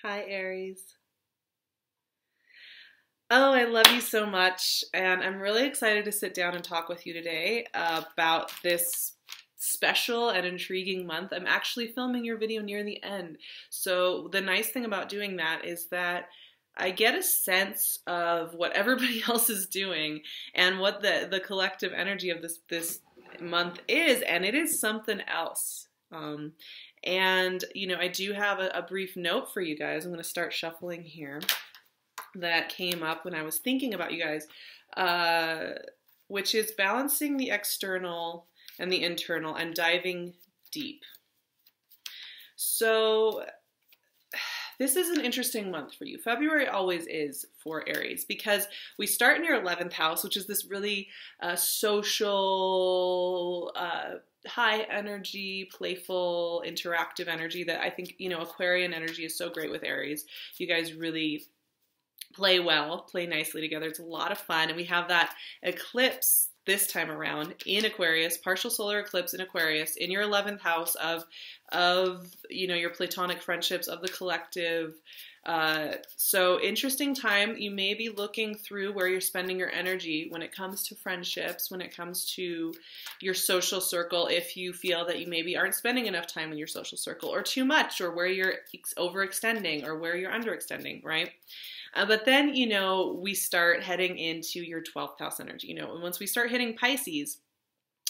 Hi, Aries. Oh, I love you so much, and I'm really excited to sit down and talk with you today about this special and intriguing month. I'm actually filming your video near the end. So the nice thing about doing that is that I get a sense of what everybody else is doing and what the collective energy of this month is, and it is something else. I do have a brief note for you guys. I'm going to start shuffling here that came up when I was thinking about you guys, which is balancing the external and the internal and diving deep. So this is an interesting month for you. February always is for Aries because we start in your 11th house, which is this really social, high energy, playful, interactive energy that I think, Aquarian energy is so great with Aries. You guys really play well, play nicely together. It's a lot of fun. And we have that eclipse this time around in Aquarius, partial solar eclipse in Aquarius in your 11th house of your platonic friendships, of the collective. So interesting time. You may be looking through where you're spending your energy when it comes to friendships, when it comes to your social circle, if you feel that you maybe aren't spending enough time in your social circle or too much, or where you're overextending or where you're underextending, right? But then, we start heading into your 12th house energy. And once we start hitting Pisces,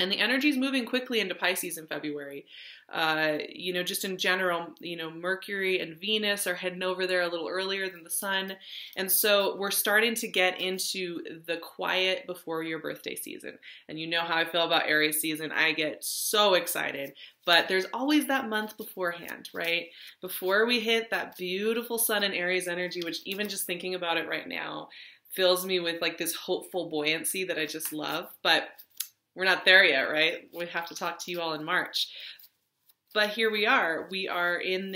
and the energy is moving quickly into Pisces in February. Just in general, Mercury and Venus are heading over there a little earlier than the sun. And so we're starting to get into the quiet before your birthday season. And you know how I feel about Aries season. I get so excited. But there's always that month beforehand, right? Before we hit that beautiful sun and Aries energy, which even just thinking about it right now fills me with like this hopeful buoyancy that I just love. But we're not there yet, right? We have to talk to you all in March. But here we are. We're in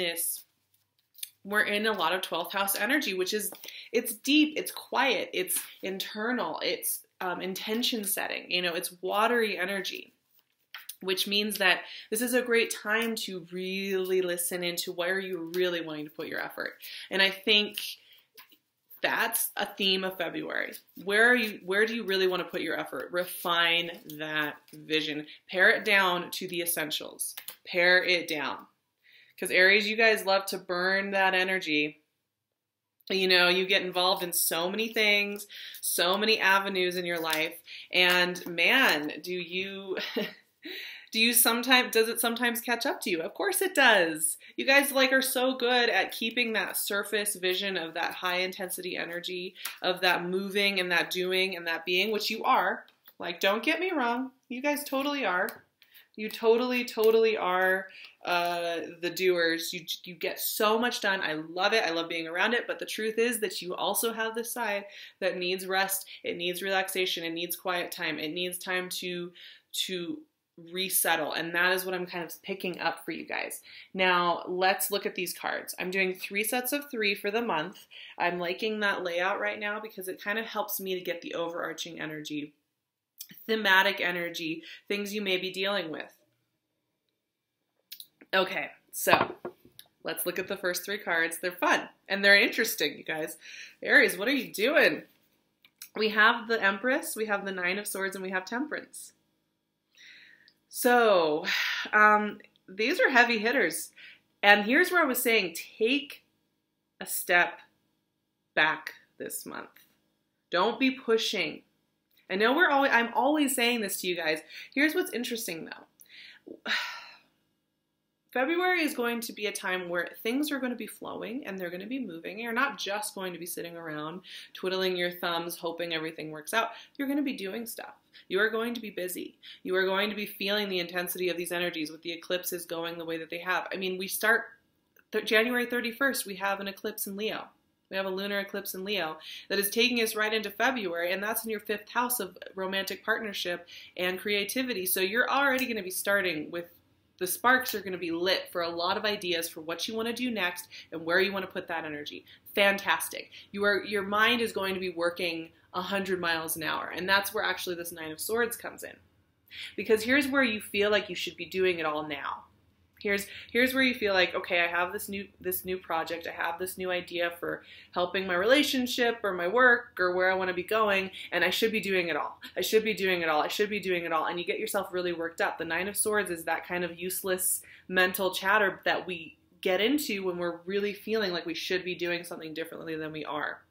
a lot of 12th house energy, which is, it's deep, it's quiet, it's internal, it's intention setting, it's watery energy, which means that this is a great time to really listen into where you're really wanting to put your effort. And I think that's a theme of February. Where do you really want to put your effort? Refine that vision. Pare it down to the essentials. Pare it down. Because Aries, you guys love to burn that energy. You get involved in so many things, so many avenues in your life. And man, does it sometimes catch up to you? Of course it does. You guys are so good at keeping that surface vision of that high intensity energy, of that moving and that doing and that being, which you are. Don't get me wrong. You guys totally are. You totally, totally are the doers. You get so much done. I love it. I love being around it. But the truth is that you also have this side that needs rest. It needs relaxation. It needs quiet time. It needs time to resettle, and that is what I'm kind of picking up for you guys. Now let's look at these cards. I'm doing 3 sets of 3 for the month. I'm liking that layout right now because it kind of helps me to get the overarching energy, thematic energy, things you may be dealing with. Okay, so let's look at the first 3 cards. They're fun and they're interesting, you guys. Aries, what are you doing? We have the Empress, we have the 9 of Swords, and we have Temperance. So, these are heavy hitters. And here's where I was saying, take a step back this month. Don't be pushing. I know I'm always saying this to you guys. Here's what's interesting though. February is going to be a time where things are going to be flowing and they're going to be moving. You're not just going to be sitting around twiddling your thumbs, hoping everything works out. You're going to be doing stuff. You are going to be busy. You are going to be feeling the intensity of these energies with the eclipses going the way that they have. I mean, we start January 31st, we have an eclipse in Leo. We have a lunar eclipse in Leo that is taking us right into February, and that's in your 5th house of romantic partnership and creativity. So you're already going to be starting with the sparks are going to be lit for a lot of ideas for what you want to do next and where you want to put that energy. Fantastic. Your mind is going to be working 100 miles an hour, and that's where actually this 9 of Swords comes in. Because here's where you feel like you should be doing it all now. Here's where you feel like, okay, I have this new project, I have this new idea for helping my relationship or my work or where I want to be going, and I should be doing it all. I should be doing it all. I should be doing it all. And you get yourself really worked up. The Nine of Swords is that kind of useless mental chatter that we get into when we're really feeling like we should be doing something differently than we are.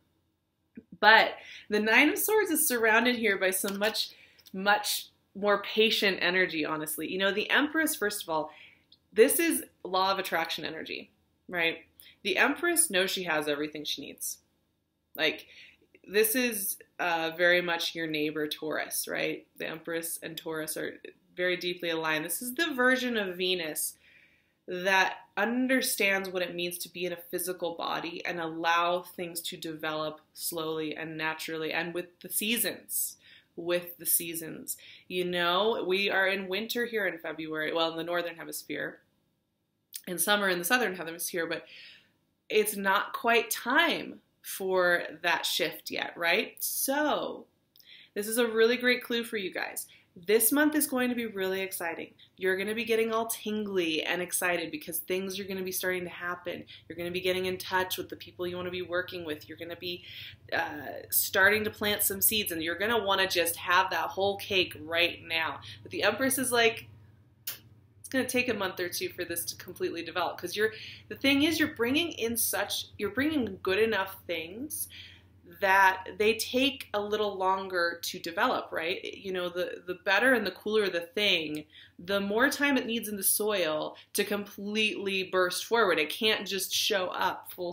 But the Nine of Swords is surrounded here by some much more patient energy, honestly. You know, the Empress, first of all, this is law of attraction energy, right? The Empress knows she has everything she needs. Like, this is very much your neighbor Taurus, right? The Empress and Taurus are very deeply aligned. This is the version of Venus that understands what it means to be in a physical body and allow things to develop slowly and naturally and with the seasons. You know, we are in winter here in February, well, in the northern hemisphere, and summer in the southern hemisphere, but it's not quite time for that shift yet, right? So this is a really great clue for you guys. This month is going to be really exciting. You're going to be getting all tingly and excited because things are going to be starting to happen. You're going to be getting in touch with the people you want to be working with. You're going to be starting to plant some seeds, and you're going to want to just have that whole cake right now. But the Empress is like, it's going to take a month or two for this to completely develop, because the thing is, you're bringing good enough things that they take a little longer to develop, right? You know, the better and the cooler the thing, the more time it needs in the soil to completely burst forward. It can't just show up full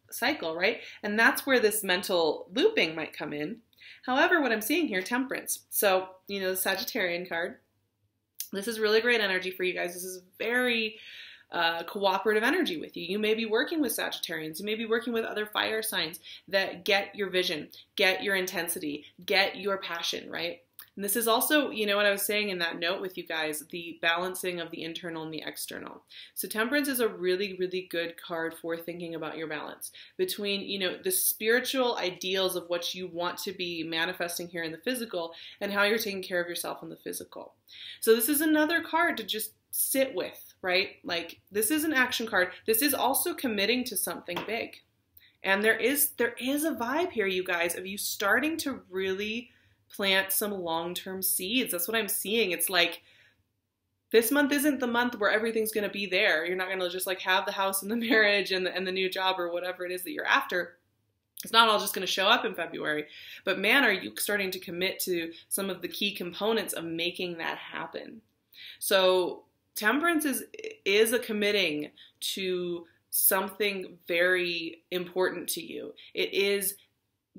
cycle, right? And that's where this mental looping might come in. However, what I'm seeing here, Temperance. So, you know, the Sagittarian card. This is really great energy for you guys. This is very cooperative energy with you. You may be working with Sagittarians. You may be working with other fire signs that get your vision, get your intensity, get your passion, right? And this is also, you know what I was saying in that note with you guys, the balancing of the internal and the external. So Temperance is a really, really good card for thinking about your balance between, you know, the spiritual ideals of what you want to be manifesting here in the physical and how you're taking care of yourself in the physical. So this is another card to just sit with, right? Like, this is an action card. This is also committing to something big. And there is a vibe here, you guys, of you starting to really plant some long-term seeds. That's what I'm seeing. It's like, this month isn't the month where everything's going to be there. You're not going to just like have the house and the marriage and the new job or whatever it is that you're after. It's not all just going to show up in February. But man, are you starting to commit to some of the key components of making that happen. So Temperance is a committing to something very important to you. It is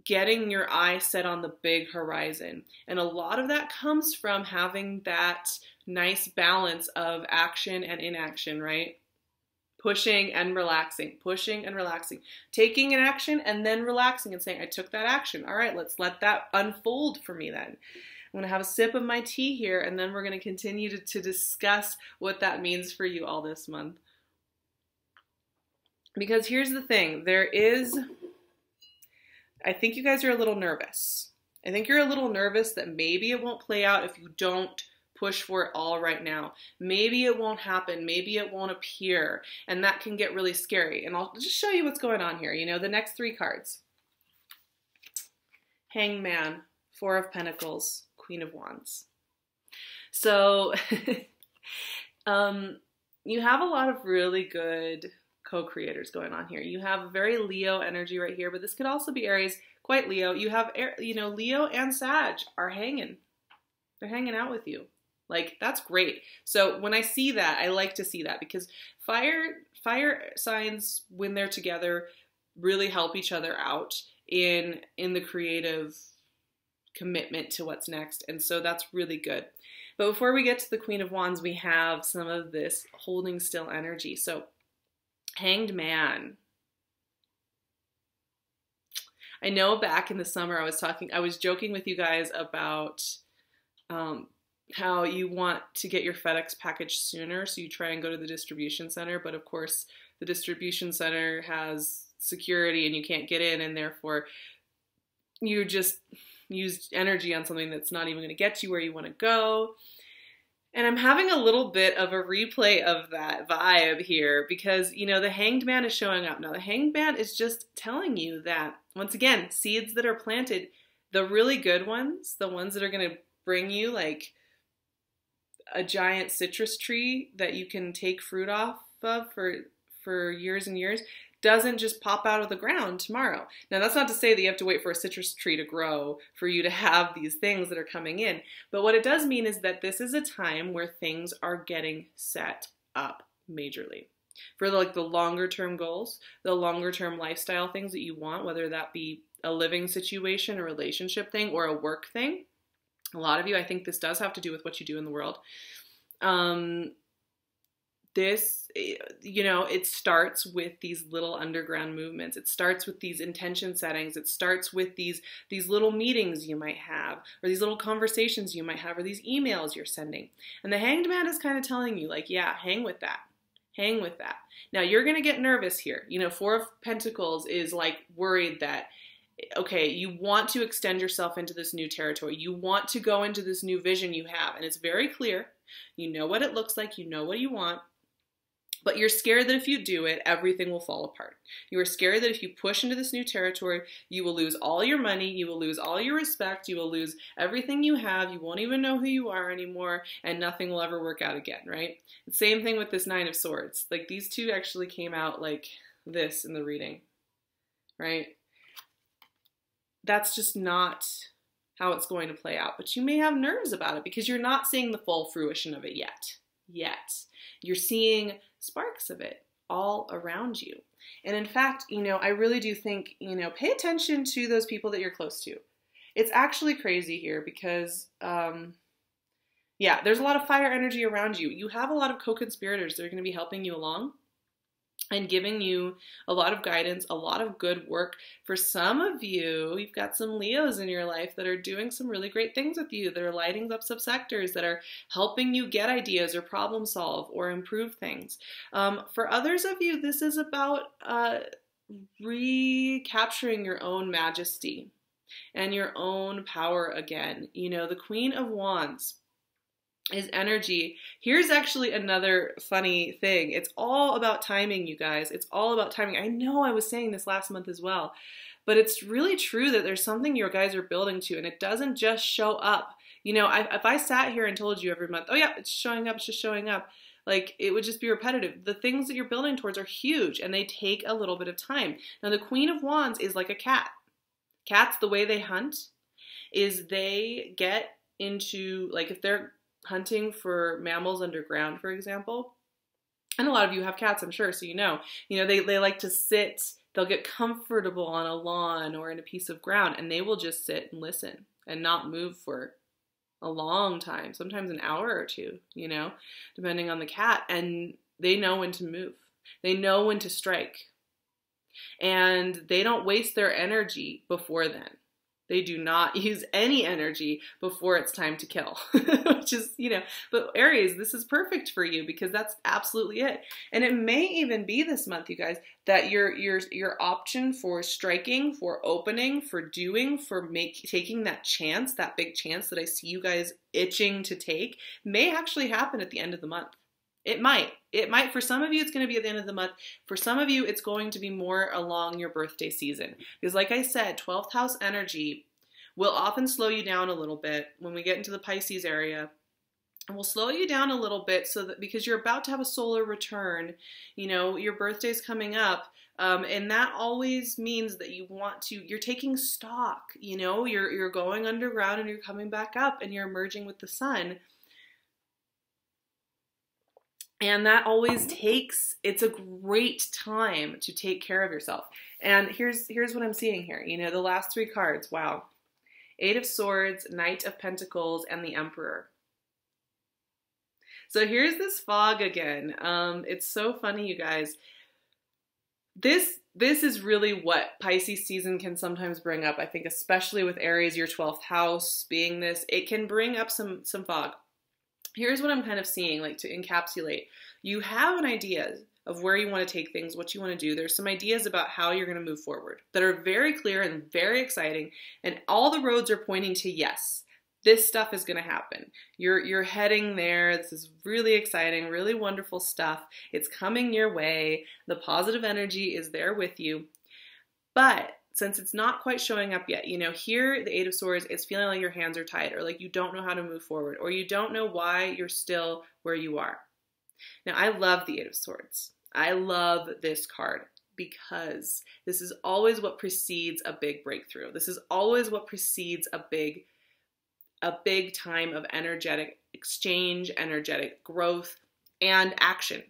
getting your eye set on the big horizon. And a lot of that comes from having that nice balance of action and inaction, right? Pushing and relaxing, taking an action and then relaxing and saying, I took that action. All right, let's let that unfold for me then. I'm going to have a sip of my tea here, and then we're going to continue to discuss what that means for you all this month. Because here's the thing, I think you guys are a little nervous. I think you're a little nervous that maybe it won't play out if you don't push for it all right now. Maybe it won't happen. Maybe it won't appear. And that can get really scary. And I'll just show you what's going on here. You know, the next three cards. Hanged Man, Four of Pentacles, Queen of Wands. So you have a lot of really good co-creators going on here. You have very Leo energy right here, but this could also be Aries, quite Leo. You have, you know, Leo and Sag are hanging. They're hanging out with you. Like, that's great. So when I see that, I like to see that because fire signs, when they're together, really help each other out in the creative commitment to what's next. And so that's really good. But before we get to the Queen of Wands, we have some of this holding still energy. So Hanged Man. I know back in the summer I was joking with you guys about how you want to get your FedEx package sooner, so you try and go to the distribution center, but of course the distribution center has security and you can't get in, and therefore you just use energy on something that's not even going to get you where you want to go. And I'm having a little bit of a replay of that vibe here because, you know, the Hanged Man is showing up. Now, the Hanged Man is just telling you that, once again, seeds that are planted, the really good ones, the ones that are going to bring you like a giant citrus tree that you can take fruit off of for years and years, doesn't just pop out of the ground tomorrow. Now, that's not to say that you have to wait for a citrus tree to grow for you to have these things that are coming in. But what it does mean is that this is a time where things are getting set up majorly. For like the longer term goals, the longer term lifestyle things that you want, whether that be a living situation, a relationship thing, or a work thing. A lot of you, I think this does have to do with what you do in the world. This, you know, it starts with these little underground movements. It starts with these intention settings. It starts with these little meetings you might have, or these little conversations you might have, or these emails you're sending. And the Hanged Man is kind of telling you, like, yeah, hang with that. Hang with that. Now, you're going to get nervous here. You know, Four of Pentacles is like worried that, okay, you want to extend yourself into this new territory. You want to go into this new vision you have. And it's very clear. You know what it looks like. You know what you want. But you're scared that if you do it, everything will fall apart. You are scared that if you push into this new territory, you will lose all your money, you will lose all your respect, you will lose everything you have, you won't even know who you are anymore, and nothing will ever work out again, right? Same thing with this Nine of Swords. Like, these two actually came out like this in the reading, right? That's just not how it's going to play out. But you may have nerves about it because you're not seeing the full fruition of it yet. You're seeing sparks of it all around you. And in fact, you know, I really do think, you know, pay attention to those people that you're close to. It's actually crazy here because, yeah, there's a lot of fire energy around you. You have a lot of co-conspirators that are going to be helping you along and giving you a lot of guidance, a lot of good work. For some of you, you've got some Leos in your life that are doing some really great things with you, that are lighting up subsectors, that are helping you get ideas or problem solve or improve things. For others of you, this is about recapturing your own majesty and your own power again. You know, the Queen of Wands is energy. Here's actually another funny thing. It's all about timing, you guys. It's all about timing. I know I was saying this last month as well, but it's really true that there's something your guys are building to, and it doesn't just show up. You know, if I sat here and told you every month, oh yeah, it's showing up, it's just showing up, like, it would just be repetitive. The things that you're building towards are huge, and they take a little bit of time. Now, the Queen of Wands is like a cat. Cats, the way they hunt is they get into, like, if they're hunting for mammals underground, for example, and a lot of you have cats, I'm sure, so you know, they like to sit, they'll get comfortable on a lawn or in a piece of ground, and they will just sit and listen and not move for a long time, sometimes an hour or two, you know, depending on the cat, and they know when to move. They know when to strike, and they don't waste their energy before then. They do not use any energy before it's time to kill, which is, you know, but Aries, this is perfect for you because that's absolutely it. And it may even be this month, you guys, that your option for striking, for opening, for doing, for taking that chance, that big chance that I see you guys itching to take, may actually happen at the end of the month. It might. For some of you, it's going to be at the end of the month. For some of you, it's going to be more along your birthday season. Because like I said, 12th house energy will often slow you down a little bit when we get into the Pisces area. And will slow you down a little bit so that because you're about to have a solar return, you know, your birthday's coming up. And that always means that you're taking stock, you know, you're going underground and you're coming back up and you're merging with the sun. And that always it's a great time to take care of yourself. And here's what I'm seeing here. You know, the last three cards, wow. Eight of Swords, Knight of Pentacles, and the Emperor. So here's this fog again. It's so funny, you guys. This is really what Pisces season can sometimes bring up. I think especially with Aries, your 12th house being this, it can bring up some fog. Here's what I'm kind of seeing, like to encapsulate. You have an idea of where you want to take things, what you want to do. There's some ideas about how you're going to move forward that are very clear and very exciting, and all the roads are pointing to yes. this stuff is going to happen. You're heading there. This is really exciting, really wonderful stuff. It's coming your way. The positive energy is there with you. But since it's not quite showing up yet, you know, here the Eight of Swords is feeling like your hands are tied, or like you don't know how to move forward, or you don't know why you're still where you are. Now, I love the Eight of Swords. I love this card because this is always what precedes a big breakthrough. This is always what precedes a big time of energetic exchange, energetic growth, and action.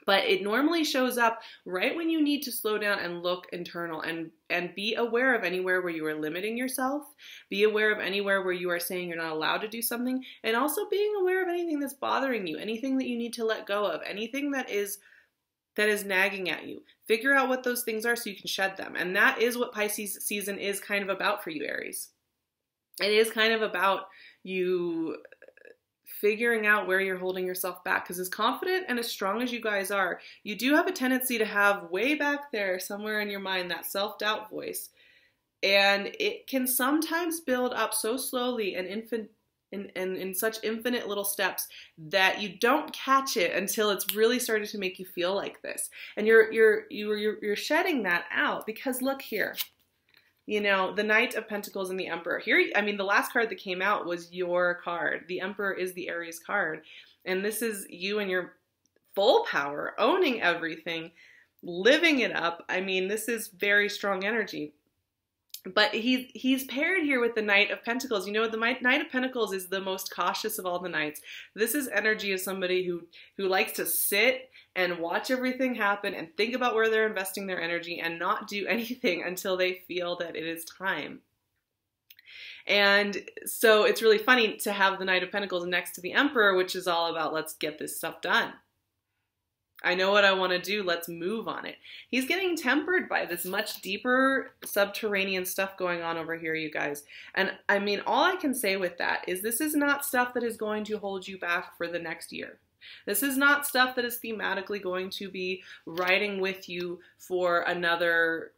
But it normally shows up right when you need to slow down and look internal and be aware of anywhere where you are limiting yourself, be aware of anywhere where you are saying you're not allowed to do something, and also being aware of anything that's bothering you, anything that you need to let go of, anything that is nagging at you. Figure out what those things are so you can shed them. And that is what Pisces season is kind of about for you, Aries. It is kind of about you figuring out where you're holding yourself back, because as confident and as strong as you guys are, you do have a tendency to have way back there somewhere in your mind that self-doubt voice, and it can sometimes build up so slowly and in such infinite little steps that you don't catch it until it's really started to make you feel like this, and you're shedding that out. Because look here, you know, the Knight of Pentacles and the Emperor. Here, I mean, the last card that came out was your card. The Emperor is the Aries card. And this is you and your full power, owning everything, living it up. I mean, this is very strong energy. But he's paired here with the Knight of Pentacles. You know, the Knight of Pentacles is the most cautious of all the knights. This is energy of somebody who likes to sit and watch everything happen and think about where they're investing their energy and not do anything until they feel that it is time. And so it's really funny to have the Knight of Pentacles next to the Emperor, which is all about let's get this stuff done. I know what I want to do. Let's move on it. He's getting tempered by this much deeper subterranean stuff going on over here, you guys. And I mean, all I can say with that is this is not stuff that is going to hold you back for the next year. This is not stuff that is thematically going to be riding with you for another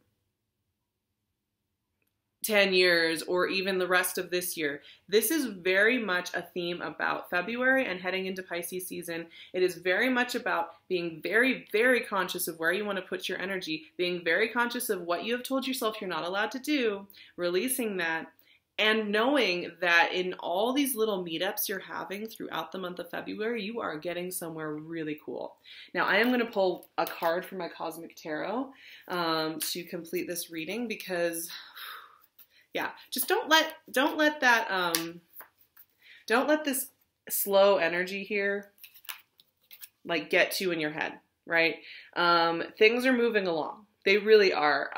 10 years or even the rest of this year. This is very much a theme about February and heading into Pisces season. It is very much about being very, very conscious of where you want to put your energy, being very conscious of what you have told yourself you're not allowed to do, releasing that, and knowing that in all these little meetups you're having throughout the month of February, you are getting somewhere really cool. Now, I am going to pull a card from my Cosmic Tarot to complete this reading because yeah, just don't let this slow energy here like get you in your head, right? Things are moving along. They really are.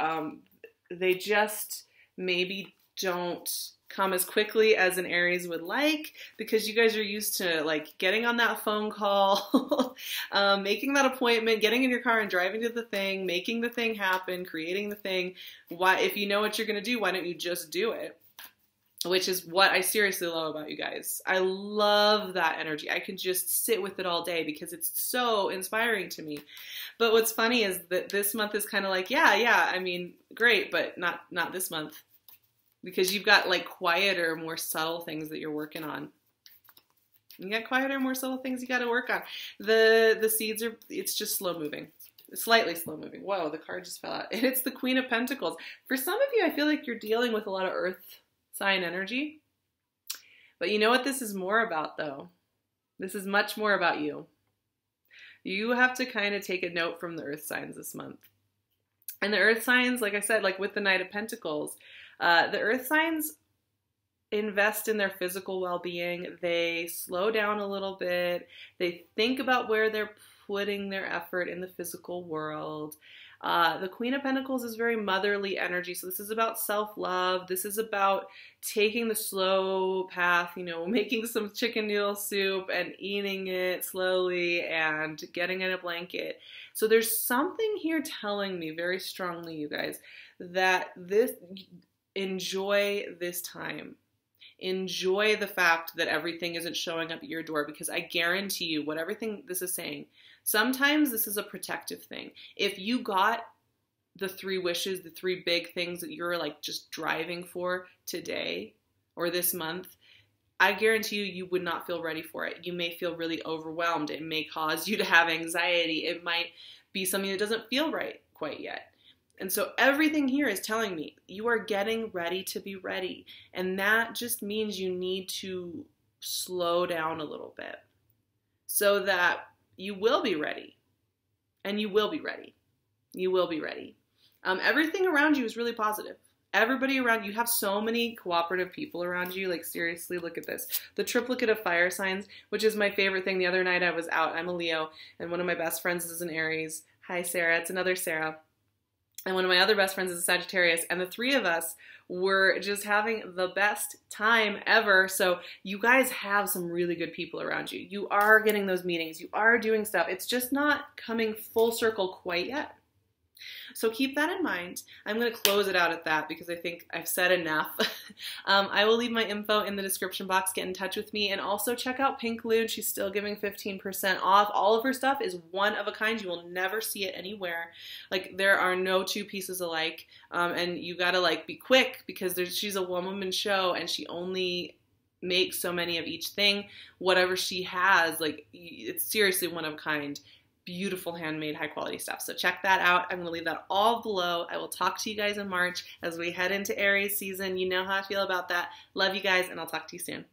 They just maybe don't come as quickly as an Aries would like, because you guys are used to like getting on that phone call, making that appointment, getting in your car and driving to the thing, making the thing happen, creating the thing. Why, if you know what you're going to do, why don't you just do it? Which is what I seriously love about you guys. I love that energy. I can just sit with it all day because it's so inspiring to me. But what's funny is that this month is kind of like, yeah, I mean, great, but not this month. Because you've got like quieter, more subtle things that you're working on. You got quieter, more subtle things you got to work on. The seeds are, it's just slow moving. Slightly slow moving. Whoa, the card just fell out. And it's the Queen of Pentacles. For some of you, I feel like you're dealing with a lot of earth sign energy. But you know what this is more about though? This is much more about you. You have to kind of take a note from the earth signs this month. And the earth signs, like I said, like with the Knight of Pentacles, the earth signs invest in their physical well-being. They slow down a little bit. They think about where they're putting their effort in the physical world. The Queen of Pentacles is very motherly energy. So this is about self-love. This is about taking the slow path, you know, making some chicken noodle soup and eating it slowly and getting in a blanket. So there's something here telling me very strongly, you guys, that enjoy this time. Enjoy the fact that everything isn't showing up at your door, because I guarantee you what everything this is saying, sometimes this is a protective thing. If you got the 3 wishes, the 3 big things that you're like just driving for today or this month, I guarantee you, you would not feel ready for it. You may feel really overwhelmed. It may cause you to have anxiety. It might be something that doesn't feel right quite yet. And so everything here is telling me you are getting ready to be ready. And that just means you need to slow down a little bit so that you will be ready. And you will be ready. You will be ready. Everything around you is really positive. Everybody around you, have so many cooperative people around you. Like, seriously, look at this. The triplicate of fire signs, which is my favorite thing. The other night I was out. I'm a Leo, and one of my best friends is an Aries. Hi, Sarah. It's another Sarah. And one of my other best friends is a Sagittarius. And the three of us were just having the best time ever. So you guys have some really good people around you. You are getting those meetings. You are doing stuff. It's just not coming full circle quite yet. So keep that in mind. I'm going to close it out at that because I think I've said enough. I will leave my info in the description box. Get in touch with me. And also check out Pink LUNE. She's still giving 15% off. All of her stuff is one of a kind. You will never see it anywhere. Like, there are no two pieces alike. And you got to, like, be quick because she's a one-woman show and she only makes so many of each thing. Whatever she has, like, it's seriously one of a kind. Beautiful handmade, high quality stuff. So check that out. I'm going to leave that all below. I will talk to you guys in March as we head into Aries season. You know how I feel about that. Love you guys, and I'll talk to you soon.